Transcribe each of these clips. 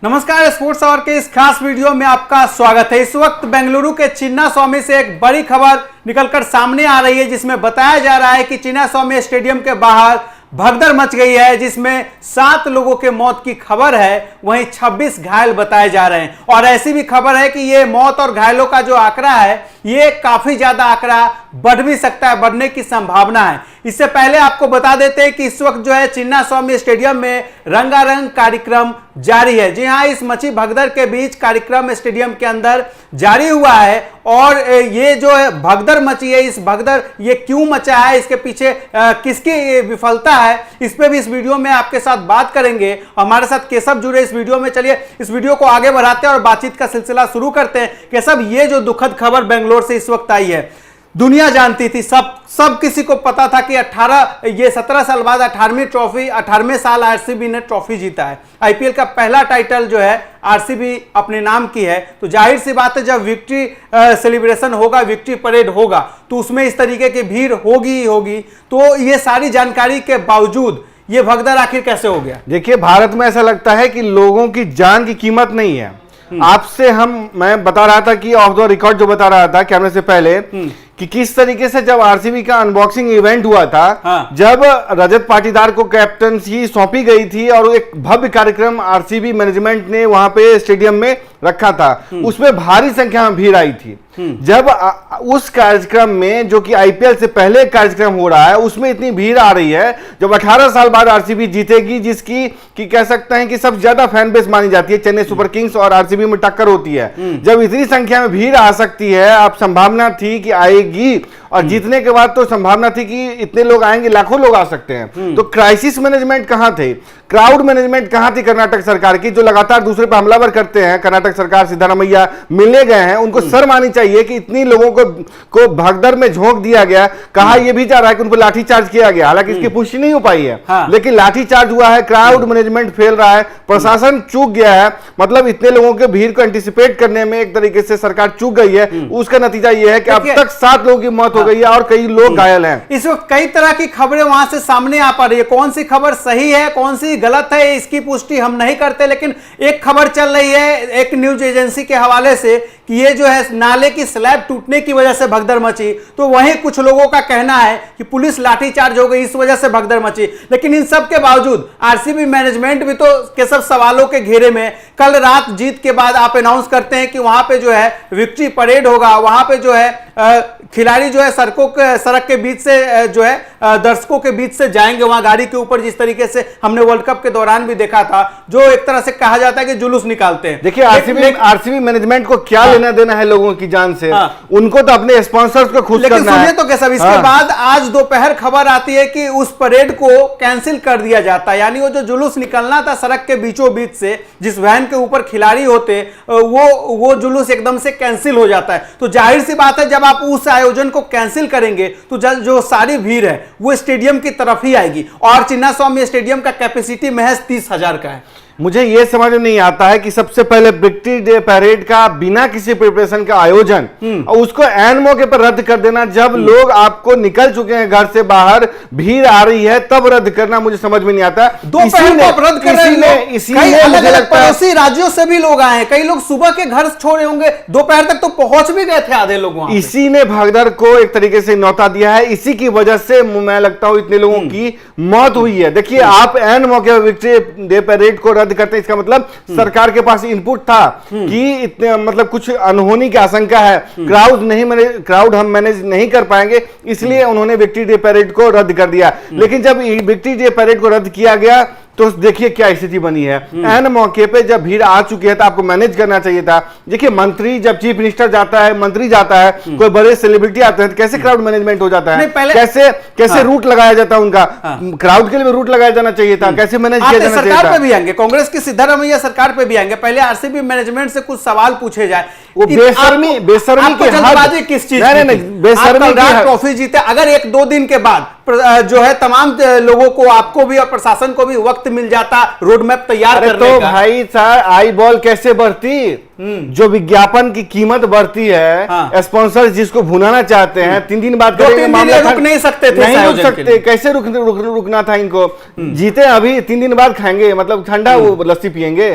नमस्कार, sports our के इस खास वीडियो में आपका स्वागत है। इस वक्त बेंगलुरु के चिन्नास्वामी से एक बड़ी खबर निकलकर सामने आ रही है, जिसमें बताया जा रहा है कि चिन्नास्वामी स्टेडियम के बाहर भगदड़ मच गई है, जिसमें 7 लोगों के मौत की खबर है, वहीं 26 घायल बताए जा रहे हैं। और ऐसी भी खबर है कि ये मौत और घायलों का जो आंकड़ा है, ये काफी ज्यादा आंकड़ा बढ़ भी सकता है, बढ़ने की संभावना है। इससे पहले आपको बता देते हैं कि इस वक्त जो है चिन्नास्वामी स्टेडियम में रंगारंग कार्यक्रम जारी है। जी हां, इस मची भगदड़ के बीच कार्यक्रम स्टेडियम के अंदर जारी हुआ है। और ये जो है भगदड़ मची है, इस भगदड़ ये क्यों मचा है, इसके पीछे किसकी विफलता है, इस पे भी इस वीडियो में आपके साथ बात करेंगे। हमारे साथ केशव जुड़े इस वीडियो में। चलिए इस वीडियो को आगे बढ़ाते हैं और बातचीत का सिलसिला शुरू करते हैं। केशव, ये जो दुखद खबर बेंगलोर से इस वक्त आई है, दुनिया जानती थी, सब किसी को पता था कि 17 साल बाद 18वें साल आरसीबी ने ट्रॉफी जीता है। आईपीएल का पहला टाइटल जो है आरसीबी अपने नाम की है। तो जाहिर सी बात है, जब विक्ट्री सेलिब्रेशन होगा, विक्ट्री परेड होगा, तो उसमें इस तरीके की भीड़ होगी ही होगी। तो ये सारी जानकारी के बावजूद ये भगदड़ आखिर कैसे हो गया? देखिए, भारत में ऐसा लगता है कि लोगों की जान की कीमत नहीं है। आपसे मैं बता रहा था कि ऑफ द रिकॉर्ड जो बता रहा था कैमरे से पहले कि किस तरीके से जब आरसीबी का अनबॉक्सिंग इवेंट हुआ था, जब रजत पाटीदार को कैप्टनसी सौंपी गई थी और एक भव्य कार्यक्रम आरसीबी मैनेजमेंट ने वहां पे स्टेडियम में रखा था, उसमें भारी संख्या में भीड़ आई थी। जब उस कार्यक्रम में, जो कि आईपीएल से पहले कार्यक्रम हो रहा है, उसमें इतनी भीड़ आ रही है, जब 18 साल बाद आरसीबी जीतेगी, जिसकी कि कह सकते हैं कि सबसे ज्यादा फैन बेस मानी जाती है, चेन्नई सुपर किंग्स और आरसीबी में टक्कर होती है। जब इतनी संख्या में भीड़ आ सकती है, अब संभावना थी कि आएगी, और जीतने के बाद तो संभावना थी कि इतने लोग आएंगे, लाखों लोग आ सकते हैं। तो क्राइसिस मैनेजमेंट कहां थे, क्राउड मैनेजमेट कहां थी कर्नाटक सरकार की, जो लगातार दूसरे पर हमलावर करते हैं। कर्नाटक सरकार सिद्धारमैया मिलने गए हैं, उनको शर्म आनी चाहिए कि इतनी लोगों को भगदड़ में झोंक दिया गया। कहा यह भी जा रहा है कि उनको लाठीचार्ज किया गया, हालांकि इसकी पुष्टि नहीं हो पाई है, लेकिन लाठीचार्ज हुआ है। क्राउड मैनेजमेंट फेल रहा है, प्रशासन चूक गया है। मतलब इतने लोगों के भीड़ को एंटिसिपेट करने में एक तरीके से सरकार चूक गई है। उसका नतीजा यह है कि अब तक 7 लोगों की मौत हो गई है और कई लोग घायल हैं। इस वक्त कई तरह की खबरें वहां से सामने आ पा रही है। कौन सी खबर सही है, कौन सी गलत है, इसकी पुष्टि हम नहीं करते, लेकिन एक खबर चल रही है एक न्यूज एजेंसी के हवाले से कि ये जो है नाले की स्लैब टूटने की वजह से भगदड़ मची। तो वहीं कुछ लोगों का कहना है कि पुलिस लाठीचार्ज हो गई, इस वजह से भगदड़ मची। लेकिन इन सब के बावजूद आरसीबी मैनेजमेंट भी तो के सब सवालों के घेरे में। कल रात जीत के बाद आप अनाउंस करते हैं कि वहां पे जो है विक्ट्री परेड होगा, वहां पे जो है खिलाड़ी जो है सड़क के बीच से जो है दर्शकों के बीच से जाएंगे वहां गाड़ी के ऊपर, जिस तरीके से हमने वर्ल्ड कप के दौरान भी देखा था, जो एक तरह से कहा जाता है कि जुलूस निकालते हैं। देखिए, आरसीबी मैनेजमेंट को क्या लेना देना है लोगों की जान से? उनको तो अपने स्पॉन्सर्स को खुश करना है। लेकिन सुनिए तो कैसा, इसके बाद आज दोपहर खबर आती है कि उस परेड को कैंसिल कर दिया जाता है। यानी वो जो जुलूस निकलना था सड़क के बीचों बीच से, जिस वैन के ऊपर खिलाड़ी होते, वो जुलूस एकदम से कैंसिल हो जाता है। तो जाहिर सी बात है, जब आप उस आयोजन को कैंसिल करेंगे तो जो सारी भीड़ है वो स्टेडियम की तरफ ही आएगी। और चिन्नास्वामी स्टेडियम का कैपेसिटी महज 30,000 का है। मुझे यह समझ नहीं आता है कि सबसे पहले विक्ट्री डे परेड का बिना किसी प्रिपरेशन का आयोजन और उसको एन मौके पर रद्द कर देना, जब लोग आपको निकल चुके हैं घर से बाहर, भीड़ आ रही है, तब रद्द करना मुझे समझ में नहीं आता। दोपहर को आप रद्द कर रहे हैं, कई अलग-अलग पड़ोसी राज्यों से भी लोग आए हैं, कई लोग सुबह के घर छोड़े होंगे, दोपहर तक तो पहुंच भी गए थे आधे लोग वहां। इसी ने भगदड़ को एक तरीके से न्योता दिया है, इसी की वजह से मैं लगता हूं इतने लोगों की मौत हुई है। देखिए, आप एन मौके पर विक्ट्री डे परेड को रद्द करते हैं, इसका मतलब सरकार के पास इनपुट था कि इतने मतलब कुछ अनहोनी की आशंका है, क्राउड हम मैनेज नहीं कर पाएंगे, इसलिए उन्होंने विक्ट्री डे परेड को रद्द कर दिया। लेकिन जब विक्ट्री डे परेड को रद्द किया गया तो देखिए क्या स्थिति बनी है। एन मौके पे जब भीड़ आ चुकी है तो आपको मैनेज करना चाहिए था। देखिए, मंत्री जब चीफ मिनिस्टर जाता है, मंत्री जाता है, कोई बड़े सेलिब्रिटी आते हैं, तो कैसे क्राउड मैनेजमेंट हो जाता है, कैसे रूट लगाया जाता है उनका, क्राउड के लिए रूट लगाया जाना चाहिए था, कैसे मैनेज किया जाना चाहिए था। सरकार पे भी आएंगे, कांग्रेस की सिद्धारमैया सरकार पे भी आएंगे। पहले आरसीबी मैनेजमेंट से कुछ सवाल पूछे जाए। वो बेशर्मी की जल्दबाजी किस चीज की? बेशर्मी ट्रॉफी जीते, अगर 1-2 दिन के बाद जो है तमाम लोगों को, आपको भी और प्रशासन को भी वक्त मिल जाता रोड मैप तैयार करने का। तो भाई साहब, आई बॉल कैसे बढ़ती? जो विज्ञापन की कीमत बढ़ती है, हाँ। स्पॉन्सर जिसको भुनाना चाहते हैं, 3 दिन बाद करेंगे, मामला रुक नहीं सकते थे, नहीं रुक सकते, कैसे रुकना था इनको? जीते अभी 3 दिन बाद खाएंगे, मतलब ठंडा वो लस्सी पियेंगे,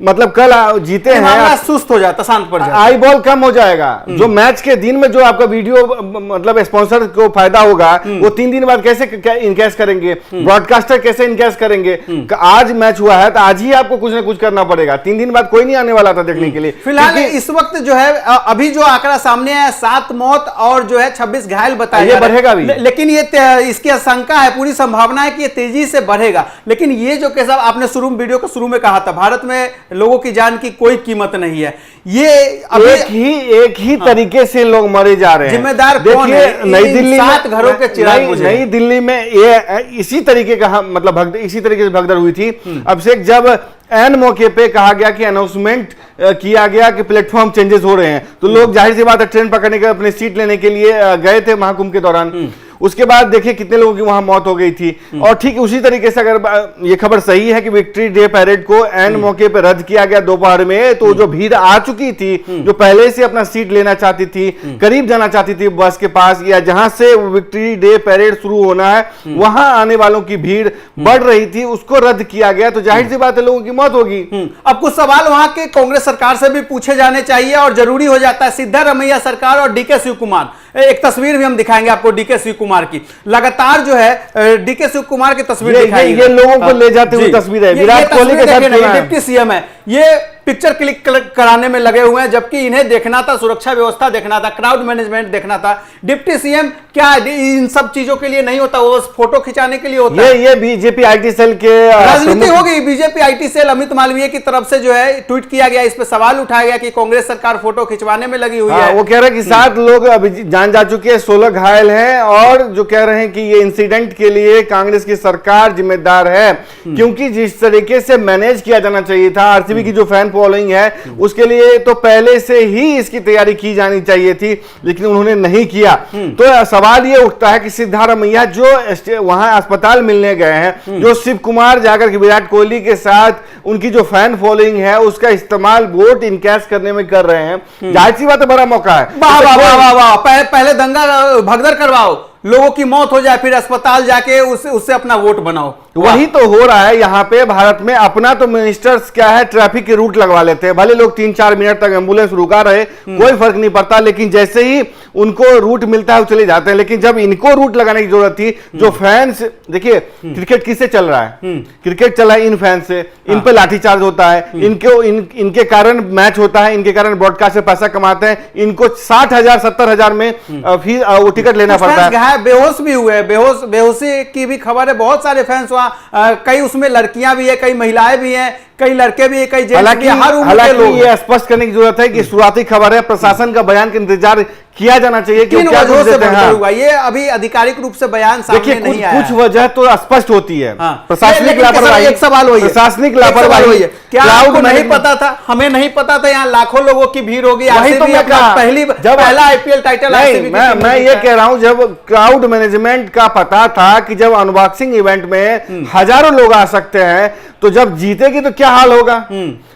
मतलब कल जीते हैं, मामला सुस्त हो जाता, शांत पड़ जाता, आई बॉल कम हो जाएगा। जो मैच के दिन में जो आपका वीडियो मतलब स्पॉन्सर को फायदा होगा, वो 3 दिन बाद कैसे इनकैश करेंगे, ब्रॉडकास्टर कैसे इनकैश करेंगे? आज मैच हुआ है तो आज ही आपको कुछ ना कुछ करना पड़ेगा, 3 दिन बाद कोई नहीं आने वाला था देखने के लिए। फिलहाल इस वक्त जो है अभी जो आंकड़ा सामने आया 7 मौत और जो है 26 घायल बताया ये बढ़ेगा भी, लेकिन ये इसकी आशंका है, पूरी संभावना है कि ये तेजी से बढ़ेगा। लेकिन ये जो कैसा आपने वीडियो को शुरू में कहा था, भारत में लोगों की जान की कोई कीमत नहीं है, ये एक ही तरीके से लोग मरे जा रहे हैं। जिम्मेदार कौन है? नई दिल्ली 7 घरों के चिराग बुझे। नई दिल्ली में ये इसी तरीके का मतलब इसी तरीके से भगदड़ हुई थी। अभिषेक, जब एन मौके पे कहा गया कि अनाउंसमेंट किया गया कि प्लेटफॉर्म चेंजेस हो रहे हैं, तो लोग जाहिर सी बात है ट्रेन पकड़ने के अपने सीट लेने के लिए गए थे महाकुंभ के दौरान। उसके बाद देखिए कितने लोगों की वहां मौत हो गई थी। और ठीक उसी तरीके से अगर ये खबर सही है कि विक्ट्री डे पैरेड को एन मौके पे रद्द किया गया दोपहर में, तो जो भीड़ आ चुकी थी, जो पहले से अपना सीट लेना चाहती थी, करीब जाना चाहती थी बस के पास, या जहां से विक्ट्री डे पैरेड शुरू होना है वहां आने वालों की भीड़ बढ़ रही थी, उसको रद्द किया गया, तो जाहिर सी बात है लोगों की मौत होगी। अब कुछ सवाल वहां के कांग्रेस सरकार से भी पूछे जाने चाहिए और जरूरी हो जाता है। सिद्धारमैया सरकार और डीके शिव कुमार, एक तस्वीर भी हम दिखाएंगे आपको डीके शिव कुमार की, लगातार जो है डीके शिव कुमार की तस्वीर दिखाई, ये लोगों को ले जाते हुए तस्वीर है, विराट कोहली के साथ डिप्टी सीएम है, ये पिक्चर क्लिक कराने में लगे हुए हैं, जबकि इन्हें देखना था सुरक्षा व्यवस्था देखना था, क्राउड मैनेजमेंट देखना था। डिप्टी सीएम क्या इन सब चीजों के लिए नहीं होता, वो फोटो खिंचाने के लिए होता है। ये बीजेपी आईटी सेल के राजनीति हो गई। BJP IT cell Amit Malviya की तरफ से जो है ट्वीट किया गया, इस पे सवाल उठाया गया कि कांग्रेस सरकार फोटो खिंचवाने में लगी हुई है। वो कह रहे हैं कि 7 लोग अभी जान जा चुके हैं, 16 घायल हैं, और जो कह रहे हैं कि ये इंसिडेंट के लिए कांग्रेस की सरकार जिम्मेदार है, क्योंकि जिस तरीके से मैनेज किया जाना चाहिए था आरसीबी की जो फैन फॉलोइंग है, उसके लिए तो पहले से ही इसकी तैयारी की जानी चाहिए थी, लेकिन उन्होंने नहीं किया। तो सवाल ये उठता है कि सिद्धारमैया जो वहां अस्पताल मिलने गए हैं, जो शिव कुमार जाकर के विराट कोहली के साथ उनकी जो फैन फॉलोइंग है उसका इस्तेमाल वोट इनकैश करने में कर रहे हैं, जाहिर सी बात है बड़ा मौका है। वाह वाह वाह वाह, पहले दंगा भगदड़ करवाओ, लोगों की मौत हो जाए, फिर अस्पताल जाके उससे अपना वोट बनाओ। वही तो हो रहा है यहाँ पे भारत में। अपना तो मिनिस्टर्स क्या है, ट्रैफिक के रूट लगवा लेते हैं, भले लोग 3-4 मिनट तक एम्बुलेंस रुका रहे, कोई फर्क नहीं पड़ता, लेकिन जैसे ही उनको रूट मिलता है वो चले जाते हैं। लेकिन जब इनको रूट लगाने की जरूरत थी, जो फैंस, देखिए क्रिकेट किससे चल रहा है? क्रिकेट चला है इन फैंस से, इन पे लाठीचार्ज होता है, इनके कारण मैच होता है, इनके कारण ब्रॉडकास्ट से पैसा कमाते हैं, इनको 60,000 70,000 में फिर वो टिकट लेना पड़ता है। बेहोश भी हुए, बेहोशी की भी खबर है, बहुत सारे फैंस वहां, कई उसमें लड़कियां भी है, कई महिलाएं भी हैं, कई लड़के भी है, कई जेंट्स भी है, हर उम्र के लोग। ये स्पष्ट करने की जरूरत है कि शुरुआती खबर है, प्रशासन का बयान का इंतजार किया जाना चाहिए कि क्या वजह से बढ़ता हुआ, ये अभी आधिकारिक रूप से बयान सामने नहीं आया। कुछ वजह तो स्पष्ट होती है, प्रशासनिक लापरवाही। एक सवाल वही है, प्रशासनिक लापरवाही है। क्या आपको नहीं पता था? हमें नहीं पता था यहाँ लाखों लोगों की भीड़ होगी। वही तो मैं कहा, पहला आईपीएल टाइटल, मैं ये कह रहा हूं, जब क्राउड मैनेजमेंट का पता था कि जब अनबॉक्सिंग इवेंट में हजारों लोग आ सकते हैं, तो जब जीतेगी तो क्या हाल होगा?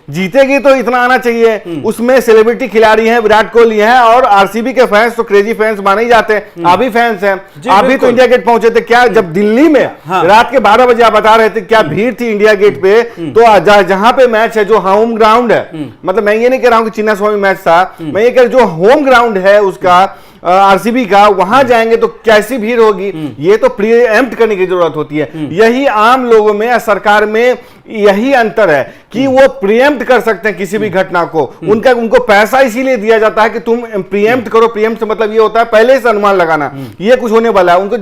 जीतेगी तो इतना आना चाहिए। उसमें सेलिब्रिटी खिलाड़ी हैं, विराट कोहली हैं, और आरसीबी के फैंस तो क्रेजी फैंस माने ही जाते हैं। आप भी फैंस हैं, आप भी तो इंडिया गेट पहुंचे थे। क्या जब दिल्ली में रात के 12 बजे आप बता रहे थे क्या भीड़ थी इंडिया गेट पे? तो जहां पे मैच है, जो होम ग्राउंड है, मतलब मैं ये नहीं कह रहा हूं कि चिन्ना स्वामी मैच था, मैं ये कह रहा हूं जो होम ग्राउंड है उसका आरसीबी का, वहां जाएंगे तो कैसी भीड़ होगी? ये तो प्रीएम्प्ट करने की जरूरत होती है। यही आम लोगों में, सरकार में यही अंतर है कि वो प्रीएम्प्ट कर सकते हैं किसी भी घटना को। उनको पैसा इसीलिए दिया जाता है कि तुम प्रीएम्प्ट करो। प्रीएम्प्ट से मतलब ये होता है पहले से अनुमान लगाना, ये कुछ होने वाला है। उनको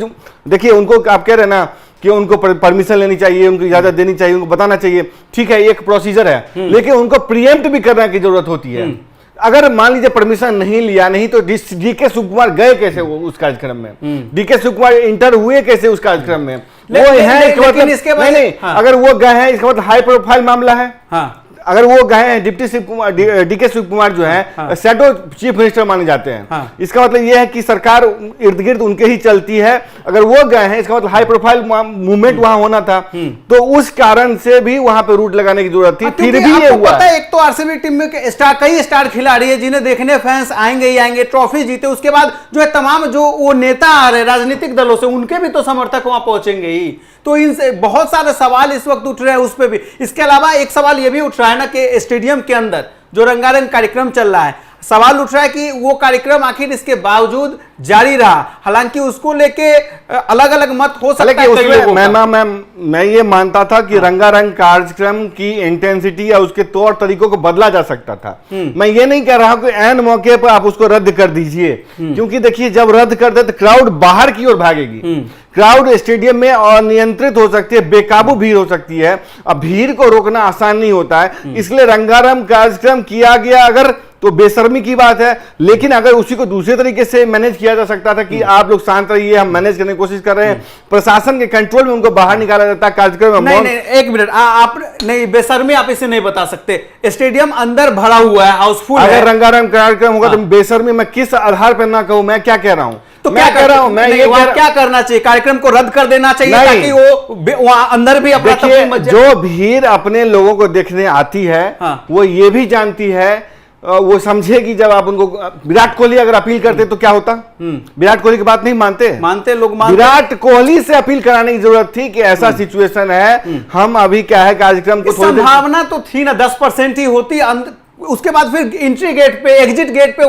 देखिए, उनको आप कह रहे हैं ना कि उनको परमिशन लेनी चाहिए, उनको इजाजत देनी चाहिए, उनको बताना चाहिए, ठीक है, एक प्रोसीजर है, लेकिन उनको प्रीएम्प्ट भी करने की जरूरत होती है। अगर मान लीजिए परमिशन नहीं लिया, नहीं तो डीके शिव कुमार गए कैसे उस कार्यक्रम में? डीके शिव कुमार इंटर हुए कैसे उस कार्यक्रम में? वो है, लेकिन इसके बाद नहीं, अगर वो गए हैं इसका मतलब हाई प्रोफाइल मामला है। अगर वो गए हैं डिप्टी शिव कुमार डीके शिव कुमार जो है शैडो चीफ मिनिस्टर माने जाते हैं, इसका मतलब ये है कि सरकार इर्द गिर्द उनके ही चलती है। अगर वो गए हैं इसका मतलब हाई प्रोफाइल मूवमेंट वहां होना था, तो उस कारण से भी वहां पे रूट लगाने की जरूरत थी। फिर भी ये हुआ। पता है, एक तो आरसीबी टीम में कई स्टार खिलाड़ी है जिन्हें देखने फैंस आएंगे ही आएंगे, ट्रॉफी जीते, उसके बाद जो है तमाम जो वो नेता आ रहे राजनीतिक दलों से, उनके भी तो समर्थक वहां पहुंचेंगे ही। तो इनसे बहुत सारे सवाल इस वक्त उठ रहे हैं उस पर भी। इसके अलावा एक सवाल यह भी उठ रहा है ना कि स्टेडियम के अंदर जो रंगारंग कार्यक्रम चल रहा है, सवाल उठ रहा है कि वो कार्यक्रम आखिर इसके बावजूद जारी रहा। हालांकि उसको लेके अलग अलग मत हो सकता है कई लोगों का। मैं ये मानता था कि रंगारंग कार्यक्रम की इंटेंसिटी या उसके तौर तरीकों को बदला जा सकता था। मैं ये नहीं कह रहा हूं कि ऐन मौके पर आप उसको रद्द कर दीजिए, क्योंकि देखिए जब रद्द कर दे तो क्राउड बाहर की ओर भागेगी, क्राउड स्टेडियम में अनियंत्रित हो सकती है, बेकाबू भीड़ हो सकती है। अब भीड़ को रोकना आसान नहीं होता है, इसलिए रंगारंग कार्यक्रम किया गया अगर तो बेशर्मी की बात है। लेकिन अगर उसी को दूसरे तरीके से मैनेज किया जा सकता था कि आप लोग शांत रहिए, हम मैनेज करने की कोशिश कर रहे हैं, प्रशासन के कंट्रोल में उनको बाहर निकाला जाता कार्यक्रम। नहीं, एक मिनट, आप नहीं, बेशर्मी आप इसे नहीं बता सकते। स्टेडियम अंदर भरा हुआ है, हाउसफुल है। अगर रंगारंग कार्यक्रम होगा तो बेशर्मी मैं किस आधार पर ना कहूं? मैं क्या कह रहा हूं? तो क्या कह रहा हूं मैं? क्या करना चाहिए? कार्यक्रम को रद्द कर देना चाहिए ताकि वो वहां अंदर भी अपना जो भीड़ अपने लोगों को देखने आती है वो ये भी जानती है, वो समझे कि जब आप उनको विराट कोहली अगर अपील करते तो क्या होता? विराट कोहली की बात नहीं मानते लोग। विराट कोहली से अपील कराने की जरूरत थी कि ऐसा सिचुएशन है, हम अभी क्या है कार्यक्रम को संभावना तो थी ना, 10% ही होती, उसके बाद फिर एंट्री गेट पे, एग्जिट गेट पे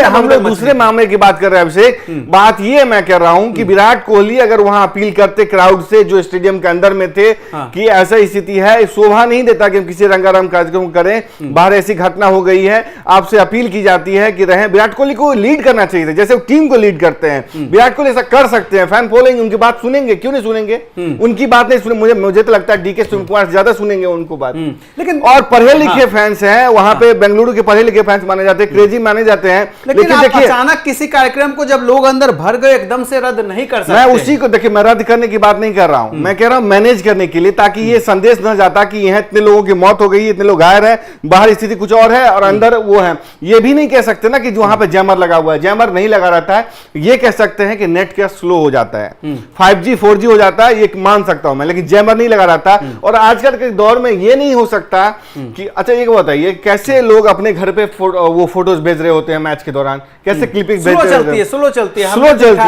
हम लोग दूसरे मामले की बात कर रहे हैं अभिषेक। बात ये मैं कह रहा हूं कि विराट कोहली अगर वहां अपील करते क्राउड से जो स्टेडियम के अंदर में थे कि ऐसा स्थिति है, शोभा नहीं देता कि हम किसी रंगारंग कार्यक्रम करें, बाहर ऐसी घटना हो गई है, आपसे अपील की जाती है कि रहें। विराट कोहली को लीड करना चाहिए था, जैसे टीम को लीड करते हैं। विराट कोहली ऐसा कर सकते हैं, फैन फॉलोइंग उनकी बात सुनेंगे, क्यों नहीं सुनेंगे? उनकी बात नहीं सुने, मुझे तो लगता है डीके शिव कुमार ज्यादा सुनेंगे उनको बात। लेकिन और पढ़े लिखे फैंस हैं वहां पे, बेंगलुरु के पढ़े लिखे फैंस माने जाते हैं, क्रेजी माने जाते हैं। लेकिन देखिए अचानक किसी कार्यक्रम को जब लोग अंदर भर गए एकदम से रद्द नहीं कर सकते। मैं उसी को देखिए, मैं रद्द करने की बात नहीं कर रहा हूं, मैं कह रहा हूं मैनेज करने के लिए, ताकि ये संदेश न जाता कि यहां इतने लोगों की मौत हो गई, इतने लोग घायल हैं, बाहर स्थिति कुछ और है और अंदर वो है। ये भी नहीं कह सकते ना कि वहां पे जैमर लगा हुआ है, जैमर नहीं लगा रहता है। ये कह सकते हैं कि नेट क्या स्लो हो जाता है, 5G 4G हो जाता है, ये मान सकता हूं मैं, लेकिन जैमर नहीं लगा रहता। और आजकल के दौर में ये नहीं हो सकता कि अच्छा ये बताइए कैसे लोग अपने घर पे वो फोटोज भेज रहे होते हैं मैच के दौरान, कैसे क्लिपिंग भेज रहे होते हैं? स्लो चलती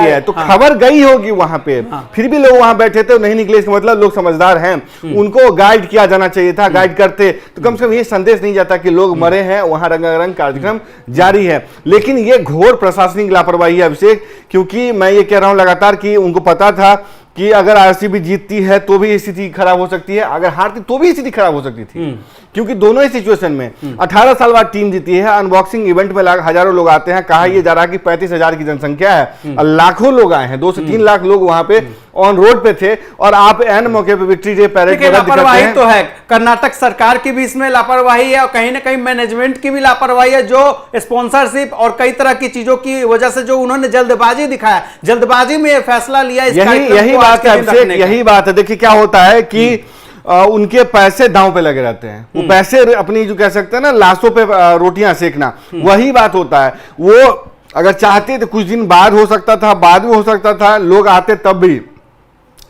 है तो खबर गई होगी वहां पे, फिर भी लोग वहां बैठे थे, नहीं निकले, इसका मतलब लोग समझदार हैं, उनको गाइड किया जाना चाहिए था। गाइड करते तो कम से कम ये संदेश नहीं जाता कि लोग मरे हैं, वहां रंगारंग कार्यक्रम जारी है। लेकिन ये घोर प्रशासनिक लापरवाही है अभिषेक, क्योंकि मैं ये कह रहा हूं लगातार कि उनको पता था कि अगर आरसीबी जीतती है तो भी स्थिति खराब हो सकती है, अगर हारती तो भी स्थिति खराब हो सकती थी, क्योंकि दोनों ही सिचुएशन में 18 साल बाद टीम जीती है। अनबॉक्सिंग इवेंट में हजारों लोग आते हैं, कहा यह जा रहा है कि 35,000 की जनसंख्या है, लाखों लोग आए हैं, 2 से 3 लाख लोग वहां पे ऑन रोड पे थे, और आप एन मौके पे विक्ट्री डे पैरेड को रद्द करते हैं। तो है कर्नाटक सरकार की भी इसमें लापरवाही है, और कहीं ना कहीं मैनेजमेंट की भी लापरवाही है, जो स्पॉन्सरशिप और कई तरह की चीजों की वजह से जो उन्होंने जल्दबाजी दिखाया, जल्दबाजी में फैसला लिया। यही बात है। देखिए क्या होता है कि उनके पैसे दांव पे लगे रहते हैं, वो पैसे अपनी जो कह सकते हैं ना लाशों पे रोटियां सेकना, वही बात होता है। वो अगर चाहते तो कुछ दिन बाद हो सकता था, बाद में हो सकता था, लोग आते तब भी।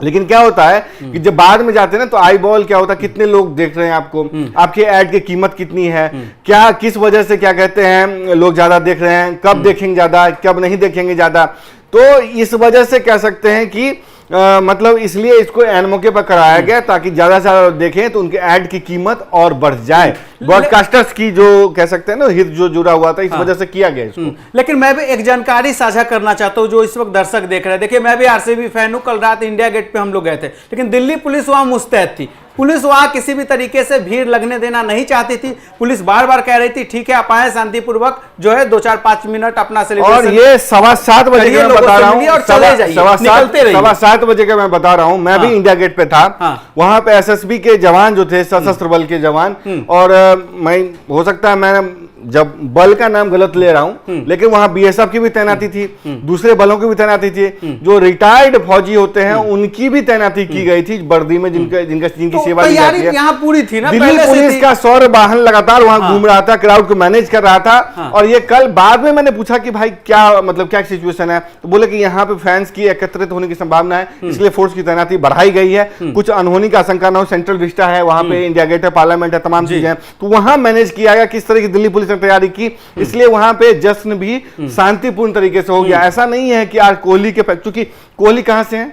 लेकिन क्या होता है कि जब बाद में जाते हैं ना तो आई बॉल क्या होता है, कितने लोग देख रहे हैं आपको, आपके ऐड की कीमत कितनी है, क्या किस वजह से क्या कहते हैं लोग ज्यादा देख रहे हैं, कब देखेंगे ज्यादा, कब नहीं देखेंगे ज्यादा। तो इस वजह से कह सकते हैं कि मतलब इसलिए इसको एन मौके पर कराया गया ताकि ज्यादा से ज्यादा देखें तो उनके ऐड की कीमत और बढ़ जाए। ब्रॉडकास्टर्स की जो कह सकते हैं ना हित जो जुड़ा हुआ था, इस वजह से किया गया इसको। लेकिन मैं भी एक जानकारी साझा करना चाहता हूं जो इस वक्त दर्शक देख रहे हैं। देखिए मैं भी आरसीबी फैन हूं, कल रात इंडिया गेट पे हम लोग गए थे, लेकिन दिल्ली पुलिस वहां मुस्तैद थी। पुलिस वहां किसी भी तरीके से भीड़ लगने देना नहीं चाहती थी। पुलिस बार बार कह रही थी ठीक है आप आए शांतिपूर्वक जो है 2-4-5 मिनट अपना सेलिब्रेशन, और ये 7:15 बजे का मैं बता रहा हूं, और चले जाइए, 7:15 बजे का मैं बता रहा हूं। मैं भी इंडिया गेट पे था, वहां पे एसएसबी के जवान जो थे, सशस्त्र बल के जवान, और मैं हो सकता है मैं जब बल का नाम गलत ले रहा हूं, लेकिन वहां बीएसएफ की भी तैनाती थी, दूसरे बलों की भी तैनाती थी, जो रिटायर्ड फौजी होते हैं उनकी भी तैनाती की गई थी वर्दी में, जिनकी सेवा दी जाती है। यहाँ पूरी थी ना, दिल्ली पुलिस का सौर वाहन लगातार वहां घूम रहा था, क्राउड को मैनेज कर रहा था। और ये कल बाद में मैंने पूछा कि भाई क्या मतलब क्या सिचुएशन है, तो बोले कि यहाँ पे फैंस की एकत्रित होने की संभावना है, इसलिए फोर्स की तैनाती बढ़ाई गई है। कुछ अनहोनी का आशंका न हो, सेंट्रल विस्टा है, वहां पे इंडिया गेट है, पार्लियामेंट है, तमाम चीजें हैं, तो वहां मैनेज किया गया। किस तरह की दिल्ली पुलिस ने तैयारी की, इसलिए वहां पे जश्न भी शांतिपूर्ण तरीके से हो गया। ऐसा नहीं है कि आज कोहली के, क्योंकि कोहली कहां से है,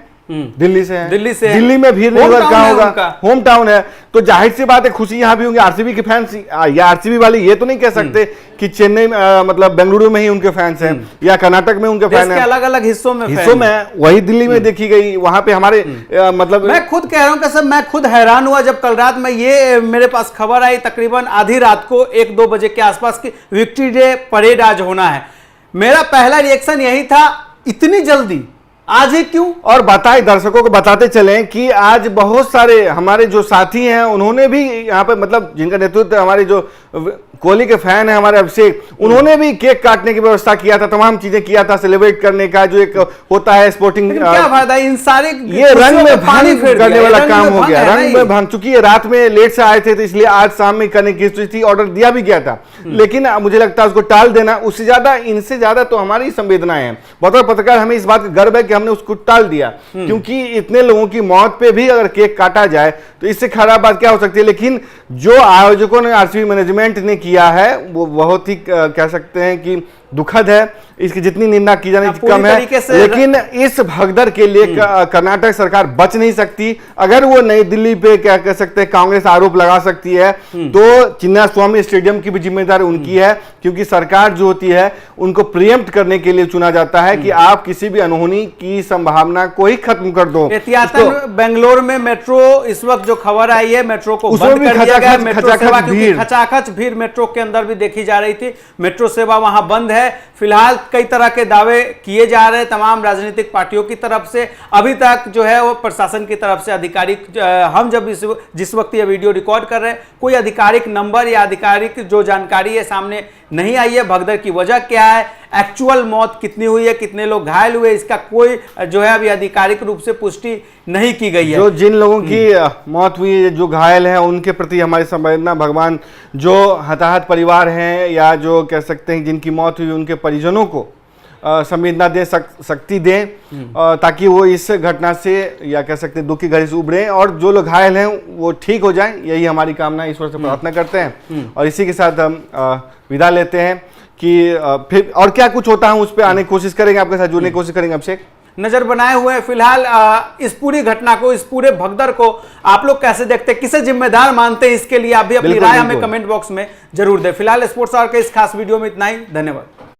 दिल्ली से है, दिल्ली में भीड़ नहीं होगा, कहां होगा, होम टाउन है, तो जाहिर सी बात है खुशी यहां भी होंगे। आरसीबी के फैंस या आरसीबी वाले ये तो नहीं कह सकते कि चेन्नई मतलब बेंगलुरु में ही उनके फैंस हैं या कर्नाटक में उनके फैन हैं, अलग अलग हिस्सों में वही दिल्ली में देखी गई। वहां पे हमारे मतलब मैं खुद कह रहा हूं कसम, मैं खुद हैरान हुआ जब कल रात में ये मेरे पास खबर आई, तकरीबन आधी रात को 1-2 बजे के आसपास की विक्ट्री डे परेड आज होना है। मेरा पहला रिएक्शन यही था, इतनी जल्दी आज ही क्यों? और बताए दर्शकों को बताते चलें कि आज बहुत सारे हमारे जो साथी हैं उन्होंने भी यहाँ पे मतलब जिनका नेतृत्व हमारे जो कोहली के फैन है हमारे अभिषेक, उन्होंने भी केक काटने की व्यवस्था किया था, तमाम चीजें किया था, सेलिब्रेट करने का जो एक होता है स्पोर्टिंग। क्या फायदा इन सारे, ये रंग में भंग करने वाला काम हो गया, रंग में भंग। चूंकि रात में लेट से आए थे तो इसलिए आज शाम में करने की थी, ऑर्डर दिया भी गया था, लेकिन मुझे लगता है उसको टाल देना, उससे ज्यादा इनसे ज्यादा तो हमारी संवेदनाएं हैं। बतौर पत्रकार हमें इस बात का गर्व है कि हमने उसको टाल दिया, क्योंकि इतने लोगों की मौत पे भी अगर केक काटा जाए तो इससे खराब बात क्या हो सकती है। लेकिन जो आयोजकों ने, आरसीबी मैनेजमेंट ने किया है वो बहुत ही कह सकते हैं कि दुखद है, इसकी जितनी निंदा की जानी कम है। लेकिन इस भगदड़ के लिए कर्नाटक सरकार बच नहीं सकती। अगर वो नई दिल्ली पे क्या कह सकते हैं कांग्रेस आरोप लगा सकती है तो चिन्नास्वामी स्टेडियम की भी जिम्मेदारी उनकी है, क्योंकि सरकार जो होती है उनको प्रिएम्प्ट करने के लिए चुना जाता है कि आप किसी भी अनहोनी की संभावना को ही खत्म कर दो। एहतियातन बेंगलोर में मेट्रो, इस वक्त जो खबर आई है मेट्रो को बंद कर दिया गया, मेट्रो सेवा क्योंकि खचाखच भीड़ मेट्रो के अंदर भी देखी जा रही थी, मेट्रो सेवा वहां बंद है। फिलहाल कई तरह के दावे किए जा रहे हैं तमाम राजनीतिक पार्टियों की तरफ से, अभी तक जो है वो प्रशासन की तरफ से आधिकारिक, हम जब जिस वक्त ये वीडियो रिकॉर्ड कर रहे हैं कोई आधिकारिक नंबर या आधिकारिक जो जानकारी है सामने नहीं आई है। भगदड़ की वजह क्या है, एक्चुअल मौत कितनी हुई है, कितने लोग घायल हुए, इसका कोई जो है अभी आधिकारिक रूप से पुष्टि नहीं की गई है। जो जिन लोगों की मौत हुई है, जो घायल हैं, उनके प्रति हमारी संवेदना, भगवान जो हताहत परिवार हैं या जो कह सकते हैं जिनकी मौत हुई उनके परिजनों को संवेदना दे, शक्ति दें, ताकि वो इस घटना से या कह सकते हैं दुख की घड़ी से उभरें, और जो लोग घायल हैं वो ठीक हो जाएं, यही हमारी कामना, ईश्वर से प्रार्थना करते हैं। और इसी के साथ हम विदा लेते हैं कि फिर और क्या कुछ होता है उस पर आने की कोशिश करेंगे, आपके साथ जुड़ने की कोशिश करेंगे। अभिषेक नजर बनाए हुए फिलहाल इस पूरी घटना को, इस पूरे भगदड़ को आप लोग कैसे देखते हैं, किसे जिम्मेदार मानते हैं, इसके लिए आप भी अपनी राय हमें कमेंट बॉक्स में जरूर दें। फिलहाल स्पोर्ट्स आवर के इस खास वीडियो में इतना ही, धन्यवाद।